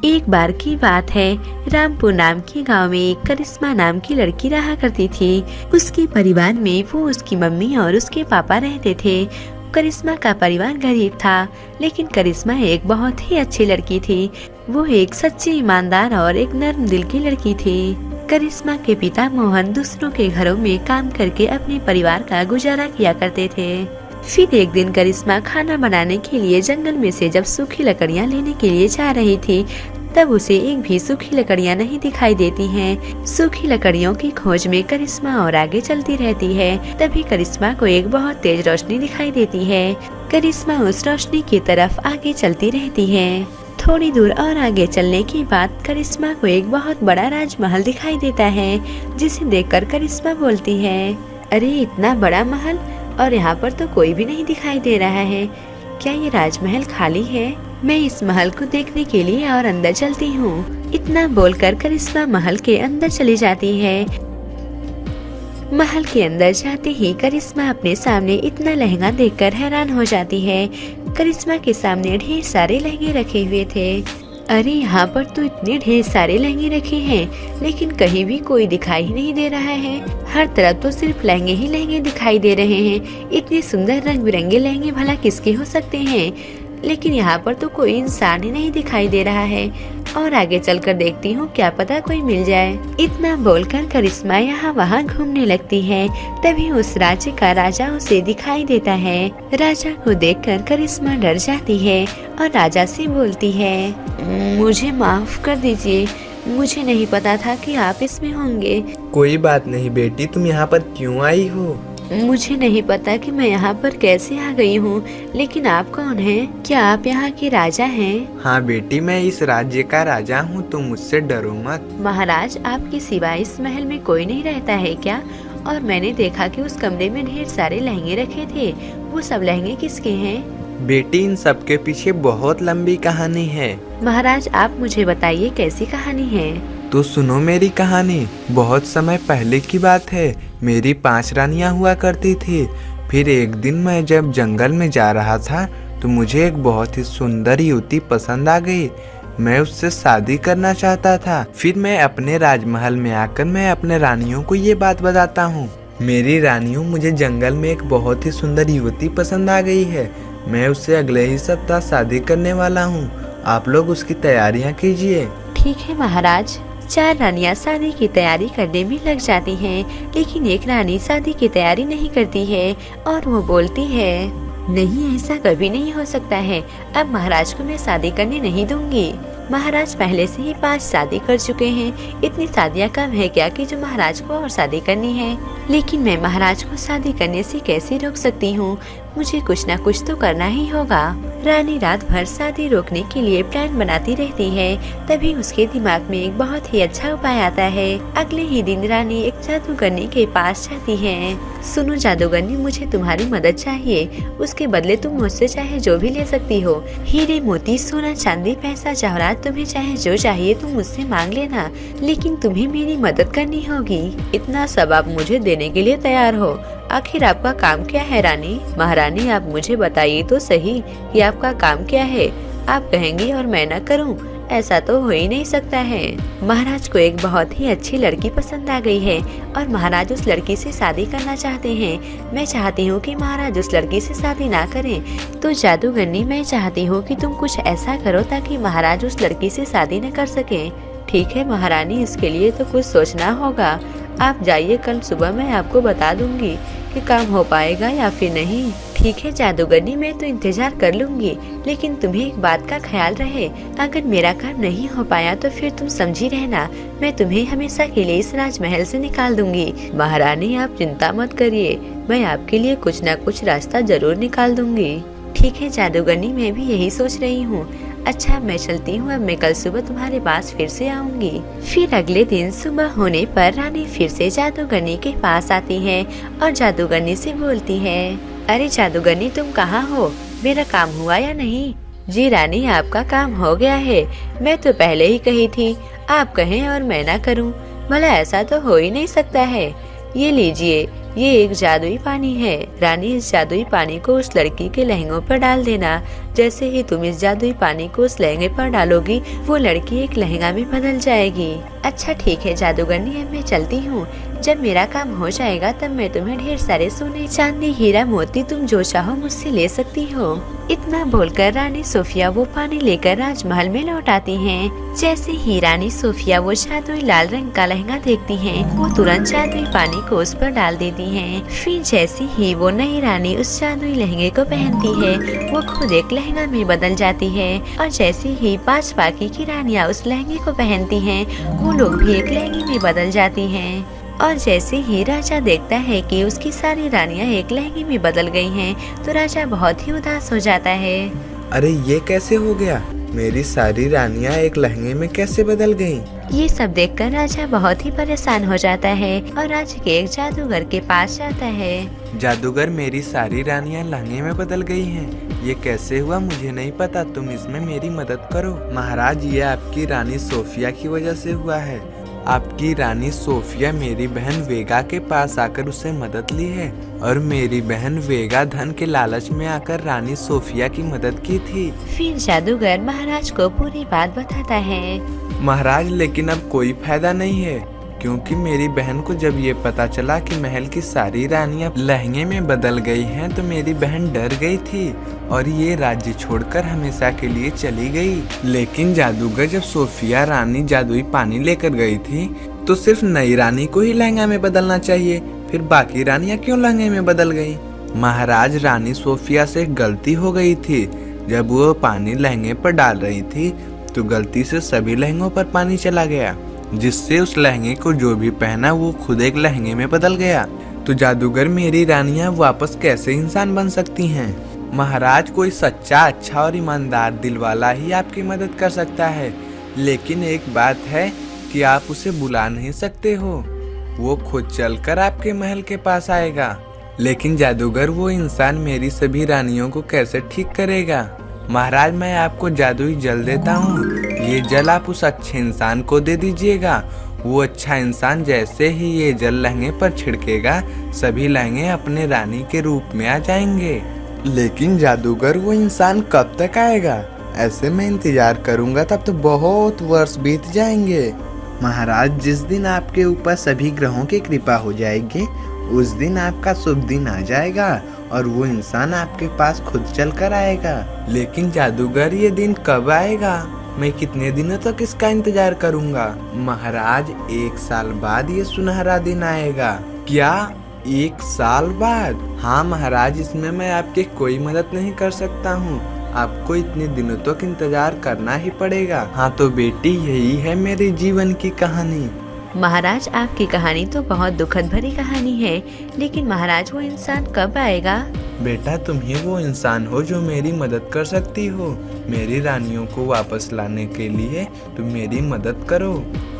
एक बार की बात है, रामपुर नाम के गांव में एक करिश्मा नाम की लड़की रहा करती थी। उसके परिवार में वो, उसकी मम्मी और उसके पापा रहते थे। करिश्मा का परिवार गरीब था, लेकिन करिश्मा एक बहुत ही अच्छी लड़की थी। वो एक सच्ची, ईमानदार और एक नर्म दिल की लड़की थी। करिश्मा के पिता मोहन दूसरों के घरों में काम करके अपने परिवार का गुजारा किया करते थे। फिर एक दिन करिश्मा खाना बनाने के लिए जंगल में से जब सूखी लकड़ियां लेने के लिए जा रही थी, तब उसे एक भी सूखी लकड़ियां नहीं दिखाई देती हैं। सूखी लकड़ियों की खोज में करिश्मा और आगे चलती रहती है। तभी करिश्मा को एक बहुत तेज रोशनी दिखाई देती है। करिश्मा उस रोशनी की तरफ आगे चलती रहती है। थोड़ी दूर और आगे चलने के बाद करिश्मा को एक बहुत बड़ा राजमहल दिखाई देता है, जिसे देखकर करिश्मा बोलती है, अरे इतना बड़ा महल, और यहाँ पर तो कोई भी नहीं दिखाई दे रहा है। क्या ये राजमहल खाली है? मैं इस महल को देखने के लिए और अंदर चलती हूँ। इतना बोलकर करिश्मा महल के अंदर चली जाती है। महल के अंदर जाते ही करिश्मा अपने सामने इतना लहंगा देखकर हैरान हो जाती है। करिश्मा के सामने ढेर सारे लहंगे रखे हुए थे। अरे यहाँ पर तो इतने ढेर सारे लहंगे रखे हैं, लेकिन कहीं भी कोई दिखाई ही नहीं दे रहा है। हर तरफ तो सिर्फ लहंगे ही लहंगे दिखाई दे रहे हैं। इतने सुंदर रंग बिरंगे लहंगे भला किसके हो सकते हैं? लेकिन यहाँ पर तो कोई इंसान ही नहीं दिखाई दे रहा है। और आगे चलकर देखती हूँ, क्या पता कोई मिल जाए। इतना बोलकर करिश्मा यहाँ वहाँ घूमने लगती है। तभी उस राज्य का राजा उसे दिखाई देता है। राजा को देखकर करिश्मा डर जाती है और राजा से बोलती है, मुझे माफ कर दीजिए, मुझे नहीं पता था कि आप इसमें होंगे। कोई बात नहीं बेटी, तुम यहाँ पर क्यों आई हो? मुझे नहीं पता कि मैं यहाँ पर कैसे आ गई हूँ, लेकिन आप कौन हैं? क्या आप यहाँ के राजा हैं? हाँ बेटी, मैं इस राज्य का राजा हूँ, तुम मुझसे डरो मत। महाराज, आपके सिवा इस महल में कोई नहीं रहता है क्या? और मैंने देखा कि उस कमरे में ढेर सारे लहंगे रखे थे। वो सब लहंगे किसके हैं? बेटी, इन सब के पीछे बहुत लंबी कहानी है। महाराज, आप मुझे बताइए कैसी कहानी है? तो सुनो मेरी कहानी। बहुत समय पहले की बात है। मेरी 5 रानियां हुआ करती थी। फिर एक दिन मैं जब जंगल में जा रहा था, तो मुझे एक बहुत ही सुंदर युवती पसंद आ गई। मैं उससे शादी करना चाहता था। फिर मैं अपने राजमहल में आकर मैं अपने रानियों को ये बात बताता हूँ, मेरी रानियों, मुझे जंगल में एक बहुत ही सुंदर युवती पसंद आ गई है। मैं उससे अगले ही सप्ताह शादी करने वाला हूँ। आप लोग उसकी तैयारियाँ कीजिए। ठीक है महाराज। 4 रानियां शादी की तैयारी करने में लग जाती हैं, लेकिन एक रानी शादी की तैयारी नहीं करती है और वो बोलती है, नहीं, ऐसा कभी नहीं हो सकता है। अब महाराज को मैं शादी करने नहीं दूंगी। महाराज पहले से ही 5 शादी कर चुके हैं। इतनी शादियां कम है क्या कि जो महाराज को और शादी करनी है? लेकिन मैं महाराज को शादी करने से कैसे रोक सकती हूँ? मुझे कुछ न कुछ तो करना ही होगा। रानी रात भर शादी रोकने के लिए प्लान बनाती रहती है। तभी उसके दिमाग में एक बहुत ही अच्छा उपाय आता है। अगले ही दिन रानी एक जादूगरनी के पास जाती है। सुनो जादूगरनी, मुझे तुम्हारी मदद चाहिए। उसके बदले तुम मुझसे चाहे जो भी ले सकती हो। हीरे, मोती, सोना, चांदी, पैसा, जवाहरात, तुम्हें चाहे जो चाहिए तुम मुझसे मांग लेना, लेकिन तुम्हें मेरी मदद करनी होगी। इतना सब आप मुझे देने के लिए तैयार हो? आखिर आपका काम क्या है रानी? महारानी, आप मुझे बताइए तो सही कि आपका काम क्या है। आप कहेंगी और मैं न करूं, ऐसा तो हो ही नहीं सकता है। महाराज को एक बहुत ही अच्छी लड़की पसंद आ गई है और महाराज उस लड़की से शादी करना चाहते हैं। मैं चाहती हूँ कि महाराज उस लड़की से शादी ना करें। तो जादूगरनी, मैं चाहती हूँ कि तुम कुछ ऐसा करो ताकि महाराज उस लड़की से शादी न कर सके। ठीक है महारानी, इसके लिए तो कुछ सोचना होगा। आप जाइए, कल सुबह मैं आपको बता दूंगी कि काम हो पाएगा या फिर नहीं। ठीक है जादूगरनी, मैं तो इंतजार कर लूंगी, लेकिन तुम्हें एक बात का ख्याल रहे, अगर मेरा काम नहीं हो पाया तो फिर तुम समझी रहना, मैं तुम्हें हमेशा के लिए इस राजमहल से निकाल दूंगी। महारानी, आप चिंता मत करिए, मैं आपके लिए कुछ न कुछ रास्ता जरूर निकाल दूंगी। ठीक है जादूगरनी, मैं भी यही सोच रही हूँ। अच्छा, मैं चलती हूँ, अब मैं कल सुबह तुम्हारे पास फिर से आऊंगी। फिर अगले दिन सुबह होने पर रानी फिर से जादूगरनी के पास आती है और जादूगरनी से बोलती है, अरे जादूगरनी, तुम कहाँ हो? मेरा काम हुआ या नहीं? जी रानी, आपका काम हो गया है। मैं तो पहले ही कही थी, आप कहें और मैं ना करूँ, भला ऐसा तो हो ही नहीं सकता है। ये लीजिए, ये एक जादुई पानी है। रानी, इस जादुई पानी को उस लड़की के लहंगों पर डाल देना। जैसे ही तुम इस जादुई पानी को उस लहंगे पर डालोगी, वो लड़की एक लहंगा में बदल जाएगी। अच्छा ठीक है जादूगरनी, अब मैं चलती हूँ। जब मेरा काम हो जाएगा तब मैं तुम्हें ढेर सारे सोने, चांदी, हीरा, मोती, तुम जो चाहो मुझसे ले सकती हो। इतना बोलकर रानी सोफिया वो पानी लेकर राजमहल में लौट आती हैं। जैसे ही रानी सोफिया वो जादुई लाल रंग का लहंगा देखती हैं, वो तुरंत जादुई पानी को उस पर डाल देती हैं। फिर जैसे ही वो नई रानी उस जादुई लहंगे को पहनती है, वो खुद एक लहंगा में बदल जाती है। और जैसे ही 5 बाकी की रानियां उस लहंगे को पहनती हैं, वो लोग भी एक लहंगे में बदल जाती हैं। और जैसे ही राजा देखता है कि उसकी सारी रानियां एक लहंगे में बदल गई हैं, तो राजा बहुत ही उदास हो जाता है। अरे ये कैसे हो गया? मेरी सारी रानियां एक लहंगे में कैसे बदल गईं? ये सब देखकर राजा बहुत ही परेशान हो जाता है और राजा के एक जादूगर के पास जाता है। जादूगर, मेरी सारी रानियां लहंगे में बदल गई हैं। ये कैसे हुआ मुझे नहीं पता, तुम इसमें मेरी मदद करो। महाराज, ये आपकी रानी सोफिया की वजह से हुआ है। आपकी रानी सोफिया मेरी बहन वेगा के पास आकर उससे मदद ली है और मेरी बहन वेगा धन के लालच में आकर रानी सोफिया की मदद की थी। फिर जादूगर महाराज को पूरी बात बताता है। महाराज, लेकिन अब कोई फायदा नहीं है, क्योंकि मेरी बहन को जब ये पता चला कि महल की सारी रानियां लहंगे में बदल गई हैं, तो मेरी बहन डर गई थी और ये राज्य छोड़कर हमेशा के लिए चली गई। लेकिन जादूगर, जब सोफिया रानी जादुई पानी लेकर गई थी, तो सिर्फ नई रानी को ही लहंगा में बदलना चाहिए, फिर बाकी रानियां क्यों लहंगे में बदल गई? महाराज, रानी सोफिया से गलती हो गई थी। जब वो पानी लहंगे पर डाल रही थी, तो गलती से सभी लहंगों पर पानी चला गया, जिससे उस लहंगे को जो भी पहना वो खुद एक लहंगे में बदल गया। तो जादूगर, मेरी रानियां वापस कैसे इंसान बन सकती हैं? महाराज, कोई सच्चा, अच्छा और ईमानदार दिल वाला ही आपकी मदद कर सकता है, लेकिन एक बात है कि आप उसे बुला नहीं सकते हो। वो खुद चलकर आपके महल के पास आएगा। लेकिन जादूगर, वो इंसान मेरी सभी रानियों को कैसे ठीक करेगा? महाराज, मैं आपको जादुई जल देता हूँ। ये जल आप उस अच्छे इंसान को दे दीजिएगा। वो अच्छा इंसान जैसे ही ये जल लहंगे पर छिड़केगा, सभी लहंगे अपने रानी के रूप में आ जाएंगे। लेकिन जादूगर, वो इंसान कब तक आएगा? ऐसे मैं इंतजार करूंगा तब तो बहुत वर्ष बीत जाएंगे। महाराज, जिस दिन आपके ऊपर सभी ग्रहों की कृपा हो जाएगी, उस दिन आपका शुभ दिन आ जाएगा और वो इंसान आपके पास खुद चल कर आएगा। लेकिन जादूगर, ये दिन कब आएगा? मैं कितने दिनों तक इसका इंतजार करूंगा? महाराज, 1 साल बाद ये सुनहरा दिन आएगा। क्या 1 साल बाद? हाँ महाराज, इसमें मैं आपकी कोई मदद नहीं कर सकता हूँ। आपको इतने दिनों तक इंतजार करना ही पड़ेगा। हाँ तो बेटी, यही है मेरे जीवन की कहानी। महाराज, आपकी कहानी तो बहुत दुखद भरी कहानी है, लेकिन महाराज वो इंसान कब आएगा? बेटा, तुम ही वो इंसान हो जो मेरी मदद कर सकती हो। मेरी रानियों को वापस लाने के लिए तुम मेरी मदद करो।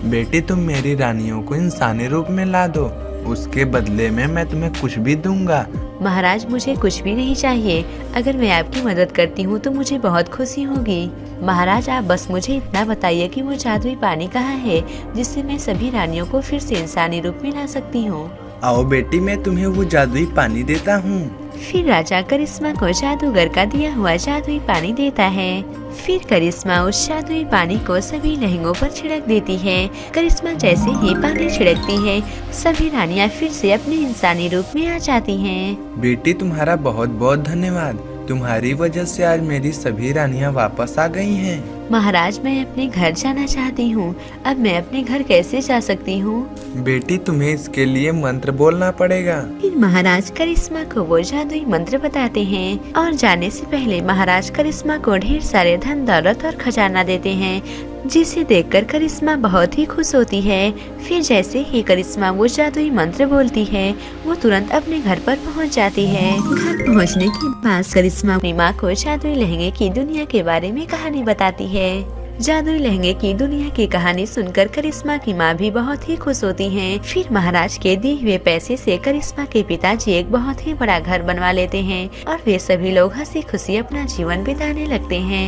बेटी, तुम मेरी रानियों को इंसानी रूप में ला दो, उसके बदले में मैं तुम्हें कुछ भी दूंगा। महाराज, मुझे कुछ भी नहीं चाहिए। अगर मैं आपकी मदद करती हूँ तो मुझे बहुत खुशी होगी। महाराज, आप बस मुझे इतना बताइए कि वो जादुई पानी कहाँ है, जिससे मैं सभी रानियों को फिर से इंसानी रूप में ला सकती हूँ। आओ बेटी, मैं तुम्हें वो जादुई पानी देता हूँ। फिर राजा करिश्मा को जादूगर का दिया हुआ जादुई पानी देता है। फिर करिश्मा उस जादुई पानी को सभी लहंगों पर छिड़क देती है। करिश्मा जैसे ही पानी छिड़कती है, सभी रानियां फिर से अपने इंसानी रूप में आ जाती हैं। बेटी, तुम्हारा बहुत बहुत धन्यवाद। तुम्हारी वजह से आज मेरी सभी रानियां वापस आ गई हैं। महाराज, मैं अपने घर जाना चाहती हूँ। अब मैं अपने घर कैसे जा सकती हूँ? बेटी, तुम्हें इसके लिए मंत्र बोलना पड़ेगा। फिर महाराज करिश्मा को वो जादुई मंत्र बताते हैं और जाने से पहले महाराज करिश्मा को ढेर सारे धन दौलत और खजाना देते हैं, जिसे देखकर करिश्मा बहुत ही खुश होती है। फिर जैसे ही करिश्मा वो जादुई मंत्र बोलती है, वो तुरंत अपने घर पर पहुंच जाती है। घर पहुंचने के बाद करिश्मा अपनी माँ को जादुई लहंगे की दुनिया के बारे में कहानी बताती है। जादुई लहंगे की दुनिया की कहानी सुनकर करिश्मा की माँ भी बहुत ही खुश होती हैं। फिर महाराज के दिए हुए पैसे से करिश्मा के पिताजी एक बहुत ही बड़ा घर बनवा लेते हैं और वे सभी लोग हंसी खुशी अपना जीवन बिताने लगते हैं।